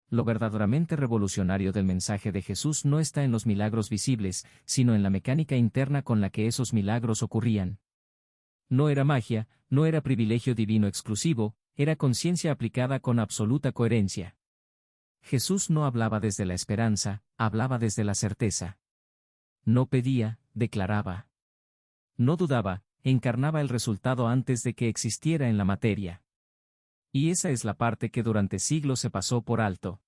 Lo verdaderamente revolucionario del mensaje de Jesús no está en los milagros visibles, sino en la mecánica interna con la que esos milagros ocurrían. No era magia, no era privilegio divino exclusivo, era conciencia aplicada con absoluta coherencia. Jesús no hablaba desde la esperanza, hablaba desde la certeza. No pedía, declaraba. No dudaba, encarnaba el resultado antes de que existiera en la materia. Y esa es la parte que durante siglos se pasó por alto.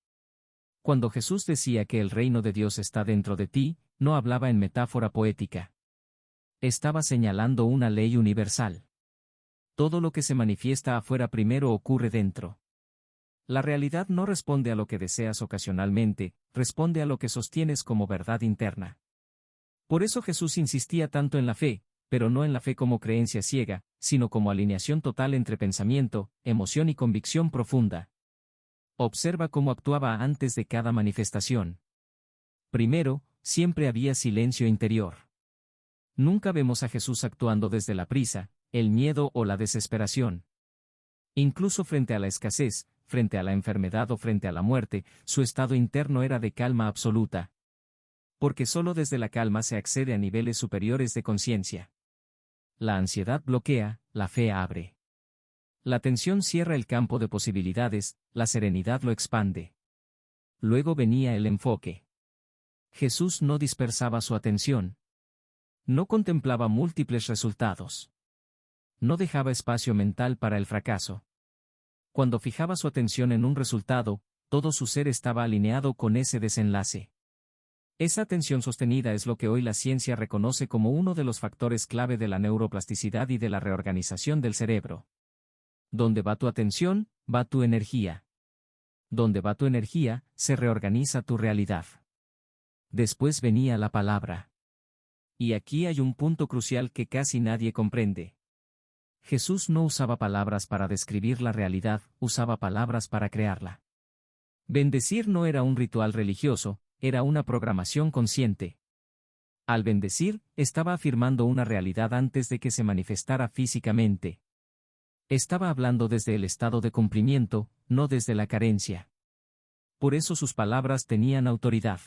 Cuando Jesús decía que el reino de Dios está dentro de ti, no hablaba en metáfora poética. Estaba señalando una ley universal. Todo lo que se manifiesta afuera primero ocurre dentro. La realidad no responde a lo que deseas ocasionalmente, responde a lo que sostienes como verdad interna. Por eso Jesús insistía tanto en la fe, pero no en la fe como creencia ciega, sino como alineación total entre pensamiento, emoción y convicción profunda. Observa cómo actuaba antes de cada manifestación. Primero, siempre había silencio interior. Nunca vemos a Jesús actuando desde la prisa, el miedo o la desesperación. Incluso frente a la escasez, frente a la enfermedad o frente a la muerte, su estado interno era de calma absoluta. Porque solo desde la calma se accede a niveles superiores de conciencia. La ansiedad bloquea, la fe abre. La tensión cierra el campo de posibilidades, la serenidad lo expande. Luego venía el enfoque. Jesús no dispersaba su atención. No contemplaba múltiples resultados. No dejaba espacio mental para el fracaso. Cuando fijaba su atención en un resultado, todo su ser estaba alineado con ese desenlace. Esa atención sostenida es lo que hoy la ciencia reconoce como uno de los factores clave de la neuroplasticidad y de la reorganización del cerebro. Donde va tu atención, va tu energía. Donde va tu energía, se reorganiza tu realidad. Después venía la palabra. Y aquí hay un punto crucial que casi nadie comprende. Jesús no usaba palabras para describir la realidad, usaba palabras para crearla. Bendecir no era un ritual religioso, era una programación consciente. Al bendecir, estaba afirmando una realidad antes de que se manifestara físicamente. Estaba hablando desde el estado de cumplimiento, no desde la carencia. Por eso sus palabras tenían autoridad.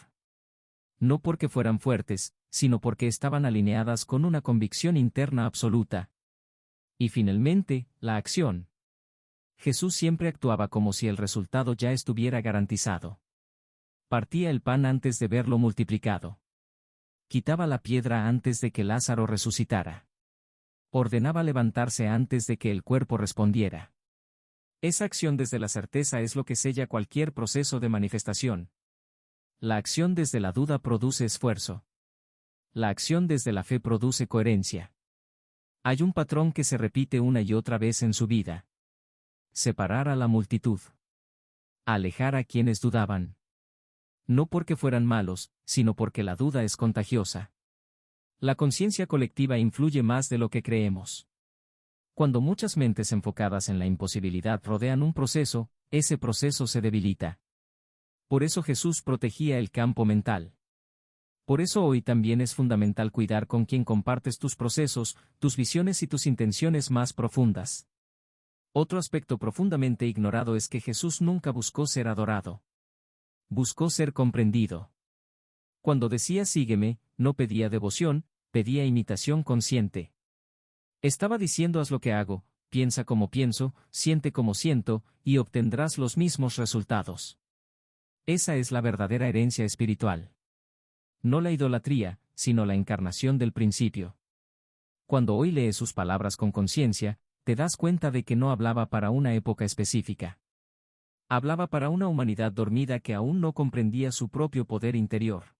No porque fueran fuertes, sino porque estaban alineadas con una convicción interna absoluta. Y finalmente, la acción. Jesús siempre actuaba como si el resultado ya estuviera garantizado. Partía el pan antes de verlo multiplicado. Quitaba la piedra antes de que Lázaro resucitara. Ordenaba levantarse antes de que el cuerpo respondiera. Esa acción desde la certeza es lo que sella cualquier proceso de manifestación. La acción desde la duda produce esfuerzo. La acción desde la fe produce coherencia. Hay un patrón que se repite una y otra vez en su vida. Separar a la multitud. Alejar a quienes dudaban. No porque fueran malos, sino porque la duda es contagiosa. La conciencia colectiva influye más de lo que creemos. Cuando muchas mentes enfocadas en la imposibilidad rodean un proceso, ese proceso se debilita. Por eso Jesús protegía el campo mental. Por eso hoy también es fundamental cuidar con quién compartes tus procesos, tus visiones y tus intenciones más profundas. Otro aspecto profundamente ignorado es que Jesús nunca buscó ser adorado. Buscó ser comprendido. Cuando decía sígueme, no pedía devoción, pedía imitación consciente. Estaba diciendo haz lo que hago, piensa como pienso, siente como siento, y obtendrás los mismos resultados. Esa es la verdadera herencia espiritual. No la idolatría, sino la encarnación del principio. Cuando hoy lees sus palabras con conciencia, te das cuenta de que no hablaba para una época específica. Hablaba para una humanidad dormida que aún no comprendía su propio poder interior.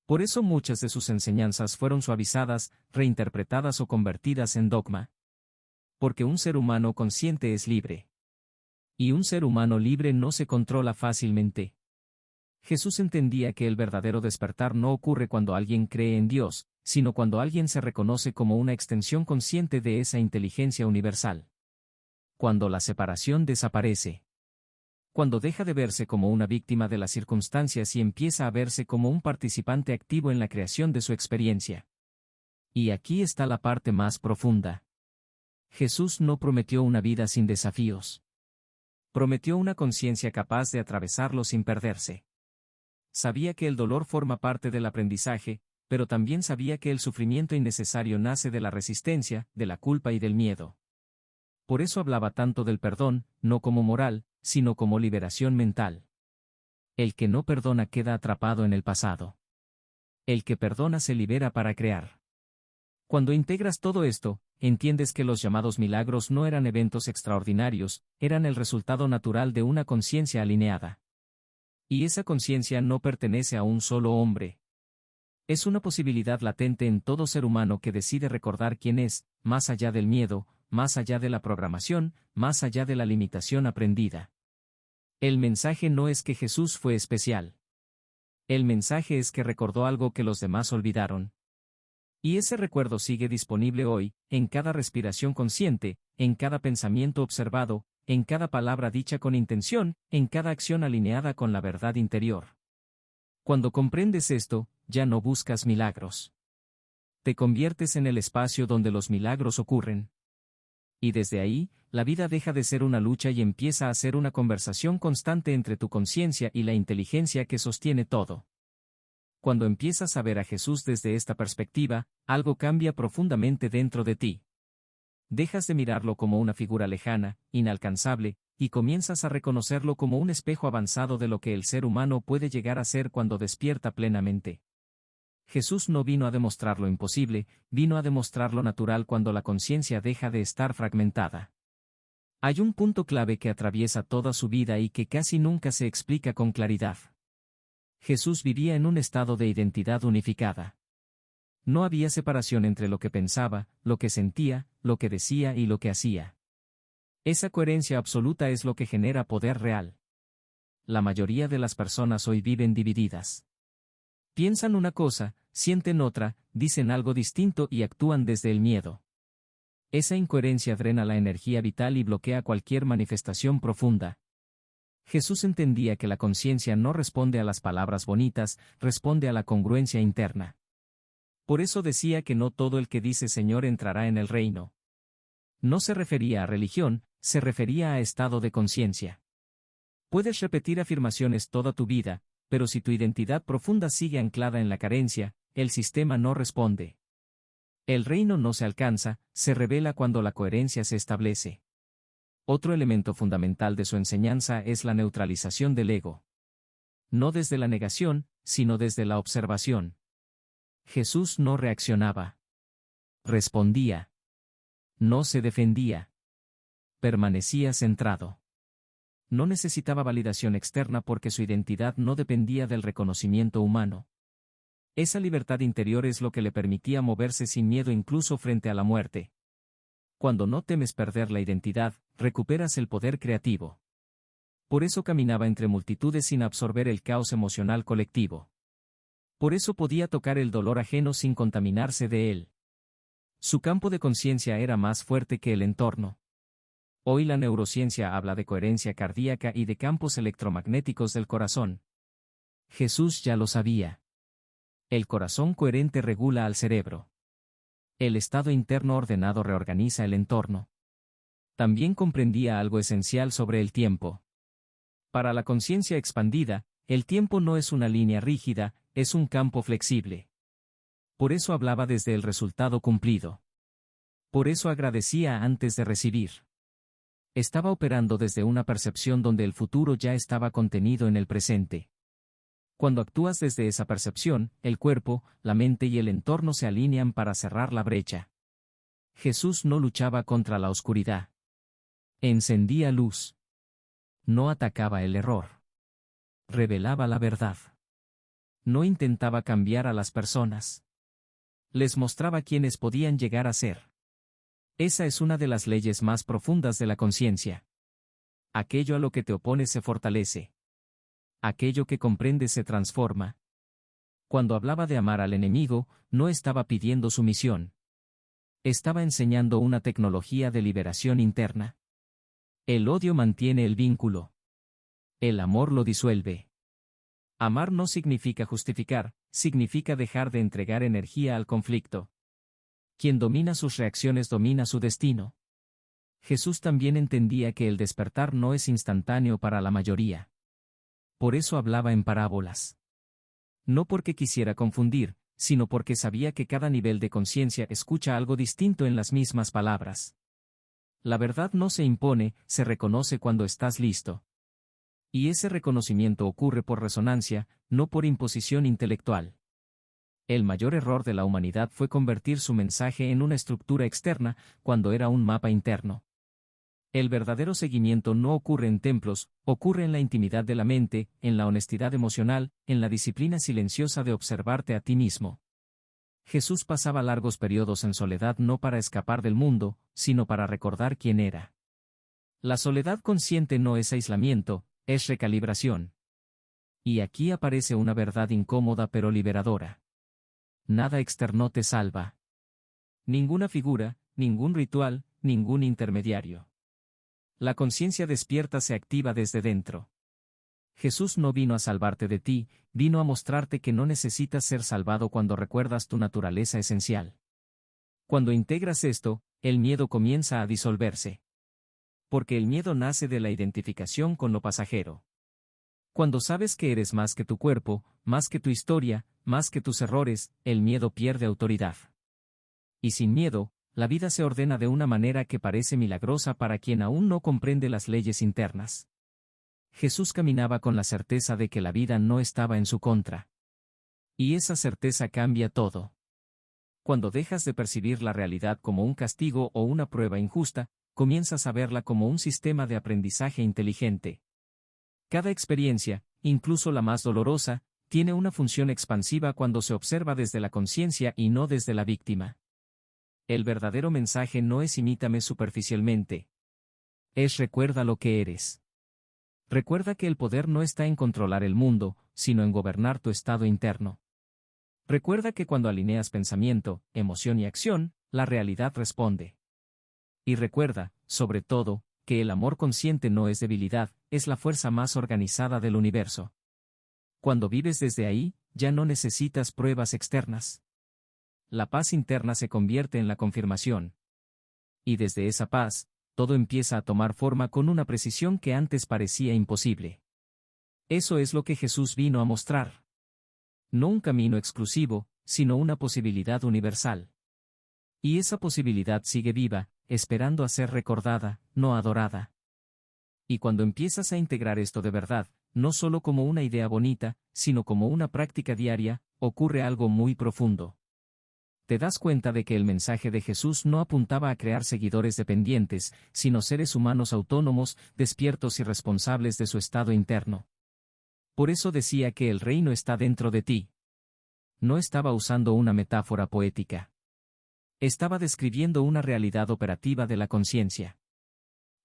Por eso muchas de sus enseñanzas fueron suavizadas, reinterpretadas o convertidas en dogma. Porque un ser humano consciente es libre. Y un ser humano libre no se controla fácilmente. Jesús entendía que el verdadero despertar no ocurre cuando alguien cree en Dios, sino cuando alguien se reconoce como una extensión consciente de esa inteligencia universal. Cuando la separación desaparece. Cuando deja de verse como una víctima de las circunstancias y empieza a verse como un participante activo en la creación de su experiencia. Y aquí está la parte más profunda. Jesús no prometió una vida sin desafíos. Prometió una conciencia capaz de atravesarlo sin perderse. Sabía que el dolor forma parte del aprendizaje, pero también sabía que el sufrimiento innecesario nace de la resistencia, de la culpa y del miedo. Por eso hablaba tanto del perdón, no como moral, sino como liberación mental. El que no perdona queda atrapado en el pasado. El que perdona se libera para crear. Cuando integras todo esto, entiendes que los llamados milagros no eran eventos extraordinarios, eran el resultado natural de una conciencia alineada. Y esa conciencia no pertenece a un solo hombre. Es una posibilidad latente en todo ser humano que decide recordar quién es, más allá del miedo, más allá de la programación, más allá de la limitación aprendida. El mensaje no es que Jesús fue especial. El mensaje es que recordó algo que los demás olvidaron. Y ese recuerdo sigue disponible hoy, en cada respiración consciente, en cada pensamiento observado, en cada palabra dicha con intención, en cada acción alineada con la verdad interior. Cuando comprendes esto, ya no buscas milagros. Te conviertes en el espacio donde los milagros ocurren. Y desde ahí, la vida deja de ser una lucha y empieza a ser una conversación constante entre tu conciencia y la inteligencia que sostiene todo. Cuando empiezas a ver a Jesús desde esta perspectiva, algo cambia profundamente dentro de ti. Dejas de mirarlo como una figura lejana, inalcanzable, y comienzas a reconocerlo como un espejo avanzado de lo que el ser humano puede llegar a ser cuando despierta plenamente. Jesús no vino a demostrar lo imposible, vino a demostrar lo natural cuando la conciencia deja de estar fragmentada. Hay un punto clave que atraviesa toda su vida y que casi nunca se explica con claridad. Jesús vivía en un estado de identidad unificada. No había separación entre lo que pensaba, lo que sentía, lo que decía y lo que hacía. Esa coherencia absoluta es lo que genera poder real. La mayoría de las personas hoy viven divididas. Piensan una cosa, sienten otra, dicen algo distinto y actúan desde el miedo. Esa incoherencia drena la energía vital y bloquea cualquier manifestación profunda. Jesús entendía que la conciencia no responde a las palabras bonitas, responde a la congruencia interna. Por eso decía que no todo el que dice Señor entrará en el reino. No se refería a religión, se refería a estado de conciencia. Puedes repetir afirmaciones toda tu vida, pero si tu identidad profunda sigue anclada en la carencia, el sistema no responde. El reino no se alcanza, se revela cuando la coherencia se establece. Otro elemento fundamental de su enseñanza es la neutralización del ego. No desde la negación, sino desde la observación. Jesús no reaccionaba. Respondía. No se defendía. Permanecía centrado. No necesitaba validación externa porque su identidad no dependía del reconocimiento humano. Esa libertad interior es lo que le permitía moverse sin miedo incluso frente a la muerte. Cuando no temes perder la identidad, recuperas el poder creativo. Por eso caminaba entre multitudes sin absorber el caos emocional colectivo. Por eso podía tocar el dolor ajeno sin contaminarse de él. Su campo de conciencia era más fuerte que el entorno. Hoy la neurociencia habla de coherencia cardíaca y de campos electromagnéticos del corazón. Jesús ya lo sabía. El corazón coherente regula al cerebro. El estado interno ordenado reorganiza el entorno. También comprendía algo esencial sobre el tiempo. Para la conciencia expandida, el tiempo no es una línea rígida, es un campo flexible. Por eso hablaba desde el resultado cumplido. Por eso agradecía antes de recibir. Estaba operando desde una percepción donde el futuro ya estaba contenido en el presente. Cuando actúas desde esa percepción, el cuerpo, la mente y el entorno se alinean para cerrar la brecha. Jesús no luchaba contra la oscuridad. Encendía luz. No atacaba el error. Revelaba la verdad. No intentaba cambiar a las personas. Les mostraba quiénes podían llegar a ser. Esa es una de las leyes más profundas de la conciencia. Aquello a lo que te opones se fortalece. Aquello que comprendes se transforma. Cuando hablaba de amar al enemigo, no estaba pidiendo sumisión. Estaba enseñando una tecnología de liberación interna. El odio mantiene el vínculo. El amor lo disuelve. Amar no significa justificar, significa dejar de entregar energía al conflicto. Quien domina sus reacciones domina su destino. Jesús también entendía que el despertar no es instantáneo para la mayoría. Por eso hablaba en parábolas. No porque quisiera confundir, sino porque sabía que cada nivel de conciencia escucha algo distinto en las mismas palabras. La verdad no se impone, se reconoce cuando estás listo. Y ese reconocimiento ocurre por resonancia, no por imposición intelectual. El mayor error de la humanidad fue convertir su mensaje en una estructura externa, cuando era un mapa interno. El verdadero seguimiento no ocurre en templos, ocurre en la intimidad de la mente, en la honestidad emocional, en la disciplina silenciosa de observarte a ti mismo. Jesús pasaba largos periodos en soledad no para escapar del mundo, sino para recordar quién era. La soledad consciente no es aislamiento, es recalibración. Y aquí aparece una verdad incómoda pero liberadora. Nada externo te salva. Ninguna figura, ningún ritual, ningún intermediario. La conciencia despierta se activa desde dentro. Jesús no vino a salvarte de ti, vino a mostrarte que no necesitas ser salvado cuando recuerdas tu naturaleza esencial. Cuando integras esto, el miedo comienza a disolverse. Porque el miedo nace de la identificación con lo pasajero. Cuando sabes que eres más que tu cuerpo, más que tu historia, más que tus errores, el miedo pierde autoridad. Y sin miedo, la vida se ordena de una manera que parece milagrosa para quien aún no comprende las leyes internas. Jesús caminaba con la certeza de que la vida no estaba en su contra. Y esa certeza cambia todo. Cuando dejas de percibir la realidad como un castigo o una prueba injusta, comienzas a verla como un sistema de aprendizaje inteligente. Cada experiencia, incluso la más dolorosa, tiene una función expansiva cuando se observa desde la conciencia y no desde la víctima. El verdadero mensaje no es imítame superficialmente. Es recuerda lo que eres. Recuerda que el poder no está en controlar el mundo, sino en gobernar tu estado interno. Recuerda que cuando alineas pensamiento, emoción y acción, la realidad responde. Y recuerda, sobre todo, que el amor consciente no es debilidad, es la fuerza más organizada del universo. Cuando vives desde ahí, ya no necesitas pruebas externas. La paz interna se convierte en la confirmación. Y desde esa paz, todo empieza a tomar forma con una precisión que antes parecía imposible. Eso es lo que Jesús vino a mostrar. No un camino exclusivo, sino una posibilidad universal. Y esa posibilidad sigue viva, esperando a ser recordada, no adorada. Y cuando empiezas a integrar esto de verdad, no solo como una idea bonita, sino como una práctica diaria, ocurre algo muy profundo. Te das cuenta de que el mensaje de Jesús no apuntaba a crear seguidores dependientes, sino seres humanos autónomos, despiertos y responsables de su estado interno. Por eso decía que el reino está dentro de ti. No estaba usando una metáfora poética. Estaba describiendo una realidad operativa de la conciencia.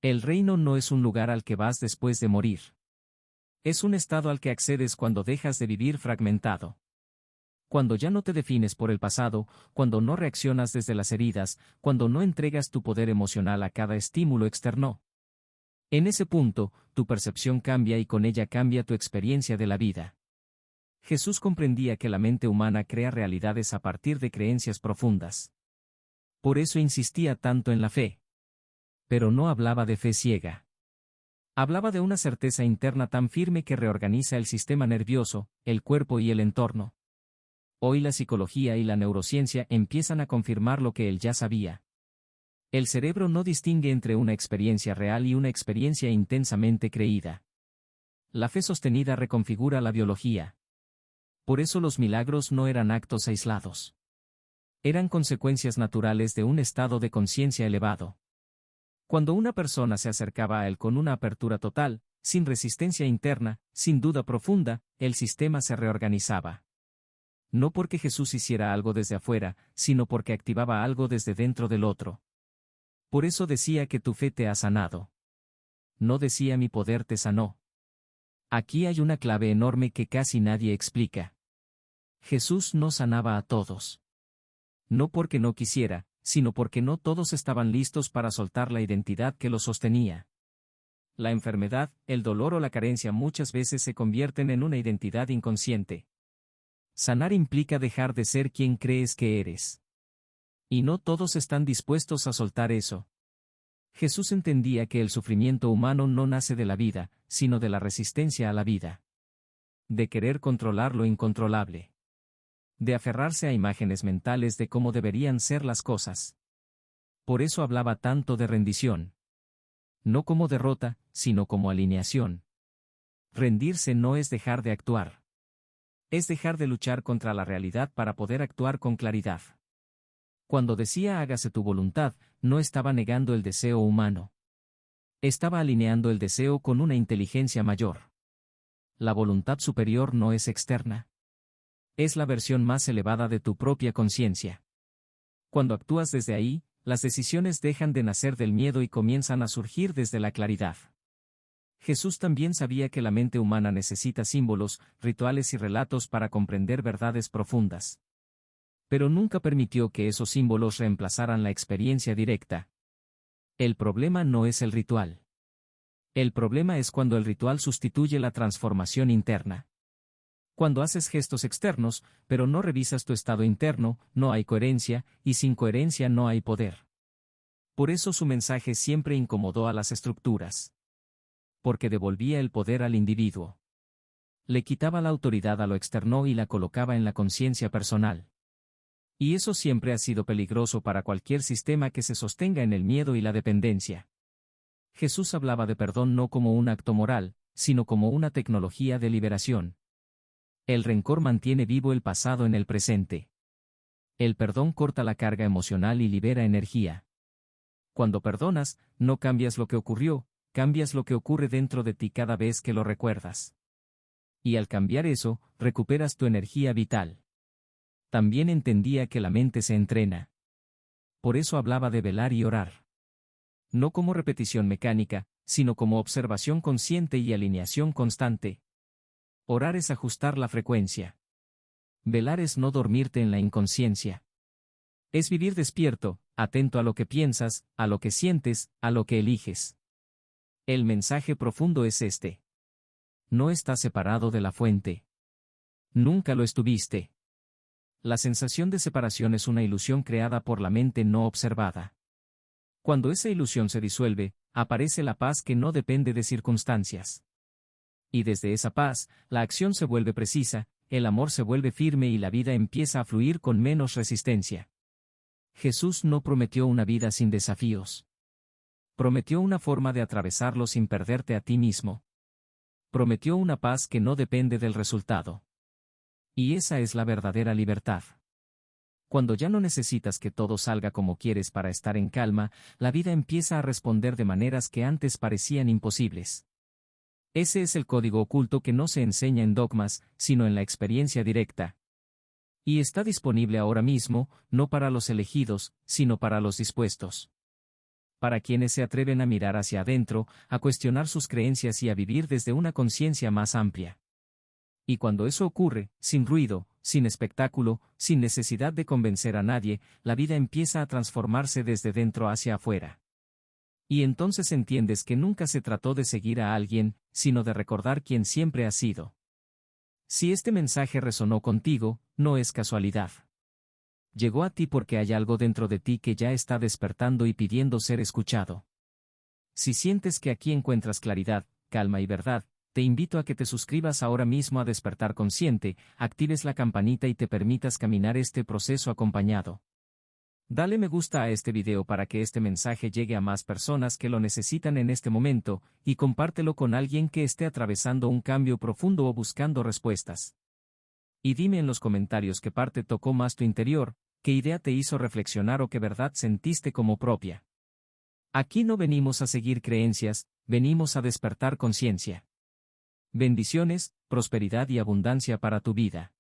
El reino no es un lugar al que vas después de morir. Es un estado al que accedes cuando dejas de vivir fragmentado. Cuando ya no te defines por el pasado, cuando no reaccionas desde las heridas, cuando no entregas tu poder emocional a cada estímulo externo. En ese punto, tu percepción cambia y con ella cambia tu experiencia de la vida. Jesús comprendía que la mente humana crea realidades a partir de creencias profundas. Por eso insistía tanto en la fe. Pero no hablaba de fe ciega. Hablaba de una certeza interna tan firme que reorganiza el sistema nervioso, el cuerpo y el entorno. Hoy la psicología y la neurociencia empiezan a confirmar lo que él ya sabía. El cerebro no distingue entre una experiencia real y una experiencia intensamente creída. La fe sostenida reconfigura la biología. Por eso los milagros no eran actos aislados. Eran consecuencias naturales de un estado de conciencia elevado. Cuando una persona se acercaba a él con una apertura total, sin resistencia interna, sin duda profunda, el sistema se reorganizaba. No porque Jesús hiciera algo desde afuera, sino porque activaba algo desde dentro del otro. Por eso decía que tu fe te ha sanado. No decía mi poder te sanó. Aquí hay una clave enorme que casi nadie explica. Jesús no sanaba a todos. No porque no quisiera, sino porque no todos estaban listos para soltar la identidad que los sostenía. La enfermedad, el dolor o la carencia muchas veces se convierten en una identidad inconsciente. Sanar implica dejar de ser quien crees que eres. Y no todos están dispuestos a soltar eso. Jesús entendía que el sufrimiento humano no nace de la vida, sino de la resistencia a la vida. De querer controlar lo incontrolable. De aferrarse a imágenes mentales de cómo deberían ser las cosas. Por eso hablaba tanto de rendición. No como derrota, sino como alineación. Rendirse no es dejar de actuar. Es dejar de luchar contra la realidad para poder actuar con claridad. Cuando decía hágase tu voluntad, no estaba negando el deseo humano. Estaba alineando el deseo con una inteligencia mayor. La voluntad superior no es externa. Es la versión más elevada de tu propia conciencia. Cuando actúas desde ahí, las decisiones dejan de nacer del miedo y comienzan a surgir desde la claridad. Jesús también sabía que la mente humana necesita símbolos, rituales y relatos para comprender verdades profundas. Pero nunca permitió que esos símbolos reemplazaran la experiencia directa. El problema no es el ritual. El problema es cuando el ritual sustituye la transformación interna. Cuando haces gestos externos, pero no revisas tu estado interno, no hay coherencia, y sin coherencia no hay poder. Por eso su mensaje siempre incomodó a las estructuras. Porque devolvía el poder al individuo. Le quitaba la autoridad a lo externo y la colocaba en la conciencia personal. Y eso siempre ha sido peligroso para cualquier sistema que se sostenga en el miedo y la dependencia. Jesús hablaba de perdón no como un acto moral, sino como una tecnología de liberación. El rencor mantiene vivo el pasado en el presente. El perdón corta la carga emocional y libera energía. Cuando perdonas, no cambias lo que ocurrió, cambias lo que ocurre dentro de ti cada vez que lo recuerdas. Y al cambiar eso, recuperas tu energía vital. También entendía que la mente se entrena. Por eso hablaba de velar y orar. No como repetición mecánica, sino como observación consciente y alineación constante. Orar es ajustar la frecuencia. Velar es no dormirte en la inconsciencia. Es vivir despierto, atento a lo que piensas, a lo que sientes, a lo que eliges. El mensaje profundo es este. No estás separado de la fuente. Nunca lo estuviste. La sensación de separación es una ilusión creada por la mente no observada. Cuando esa ilusión se disuelve, aparece la paz que no depende de circunstancias. Y desde esa paz, la acción se vuelve precisa, el amor se vuelve firme y la vida empieza a fluir con menos resistencia. Jesús no prometió una vida sin desafíos. Prometió una forma de atravesarlo sin perderte a ti mismo. Prometió una paz que no depende del resultado. Y esa es la verdadera libertad. Cuando ya no necesitas que todo salga como quieres para estar en calma, la vida empieza a responder de maneras que antes parecían imposibles. Ese es el código oculto que no se enseña en dogmas, sino en la experiencia directa. Y está disponible ahora mismo, no para los elegidos, sino para los dispuestos. Para quienes se atreven a mirar hacia adentro, a cuestionar sus creencias y a vivir desde una conciencia más amplia. Y cuando eso ocurre, sin ruido, sin espectáculo, sin necesidad de convencer a nadie, la vida empieza a transformarse desde dentro hacia afuera. Y entonces entiendes que nunca se trató de seguir a alguien, sino de recordar quién siempre has sido. Si este mensaje resonó contigo, no es casualidad. Llegó a ti porque hay algo dentro de ti que ya está despertando y pidiendo ser escuchado. Si sientes que aquí encuentras claridad, calma y verdad, te invito a que te suscribas ahora mismo a Despertar Consciente, actives la campanita y te permitas caminar este proceso acompañado. Dale me gusta a este video para que este mensaje llegue a más personas que lo necesitan en este momento, y compártelo con alguien que esté atravesando un cambio profundo o buscando respuestas. Y dime en los comentarios qué parte tocó más tu interior, qué idea te hizo reflexionar o qué verdad sentiste como propia. Aquí no venimos a seguir creencias, venimos a despertar conciencia. Bendiciones, prosperidad y abundancia para tu vida.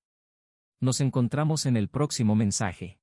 Nos encontramos en el próximo mensaje.